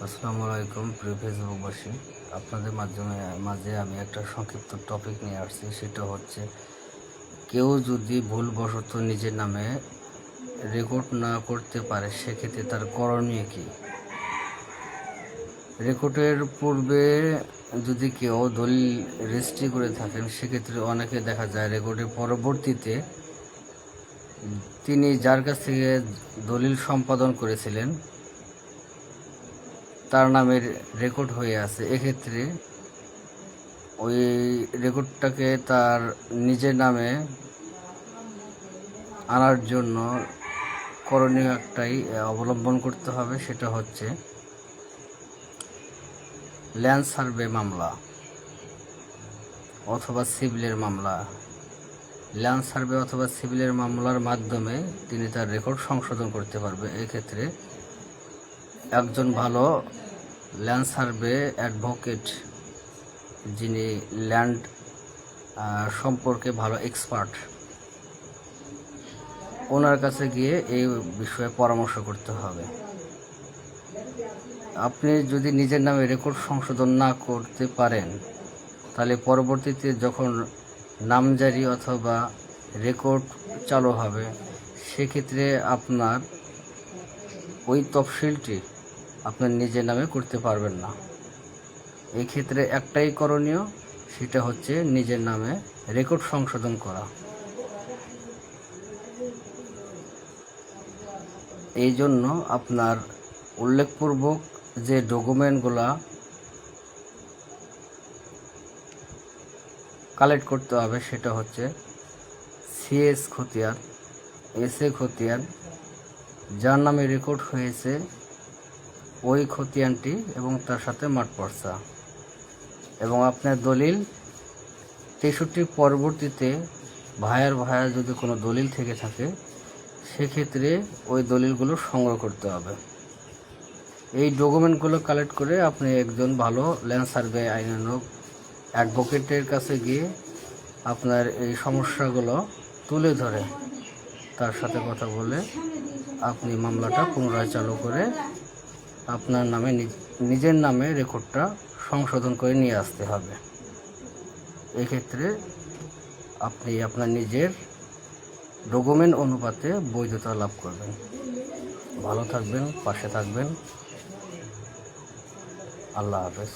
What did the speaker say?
আসসালামু আলাইকুম প্রিয় ফেসবুকবাসী। আপনাদের মাঝে আমি একটা সংক্ষিপ্ত টপিক নিয়ে আসছি। সেটা হচ্ছে, কেউ যদি ভুলবশত নিজের নামে রেকর্ড না করতে পারে, সেক্ষেত্রে তার করণীয় কী। রেকর্ডের পূর্বে যদি কেউ দলিল রেজিস্ট্রি করে থাকেন, সেক্ষেত্রে অনেকে দেখা যায় রেকর্ডের পরবর্তীতে তিনি যার কাছ থেকে দলিল সম্পাদন করেছিলেন তার নামের রেকর্ড হয়ে আছে। এক্ষেত্রে ওই রেকর্ডটাকে তার নিজের নামে আনার জন্য করণীয় একটাই অবলম্বন করতে হবে। সেটা হচ্ছে ল্যান্ড সার্ভে মামলা অথবা সিভিলের মামলা। ল্যান্ড সার্ভে অথবা সিভিলের মামলার মাধ্যমে তিনি তার রেকর্ড সংশোধন করতে পারবে। এক্ষেত্রে একজন ভালো ল্যান্ড সার্ভে অ্যাডভোকেট, যিনি ল্যান্ড সম্পর্কে ভালো এক্সপার্ট, ওনার কাছে গিয়ে এই বিষয়ে পরামর্শ করতে হবে। আপনি যদি নিজের নামে রেকর্ড সংশোধন না করতে পারেন, তাহলে পরবর্তীতে যখন নামজারি অথবা রেকর্ড চালু হবে, সেক্ষেত্রে আপনার ওই তফসিলটি আপনার নিজের নামে করতে পারবেন না। এই ক্ষেত্রে একটাই করণীয়, সেটা হচ্ছে নিজের নামে রেকর্ড সংশোধন করা। এই জন্য আপনার উল্লেখপূর্বক যে ডকুমেন্টগুলা কালেক্ট করতে হবে, সেটা হচ্ছে সিএস খতিয়ান, এসএ খতিয়ান, যার নামে রেকর্ড হয়েছে ওই খতিয়ানটি এবং তার সাথে মাঠ পর্চা, এবং আপনার দলিল 63 পরবর্তীতে ভাইয়ার যদি কোনো দলিল থেকে থাকে, সেক্ষেত্রে ওই দলিলগুলো সংগ্রহ করতে হবে। এই ডকুমেন্টগুলো কালেক্ট করে আপনি একজন ভালো ল্যান্ড সার্ভে আইনানুগ অ্যাডভোকেটের কাছে গিয়ে আপনার এই সমস্যাগুলো তুলে ধরে তার সাথে কথা বলে আপনি মামলাটা পুনরায় চালু করে আপনার নামে নিজের নামে রেকর্ডটা সংশোধন করে নিয়ে আসতে হবে। এক্ষেত্রে আপনি আপনার নিজের ডকুমেন্ট অনুপাতে বৈধতা লাভ করবেন। ভালো থাকবেন, পাশে থাকবেন। আল্লাহ হাফেজ।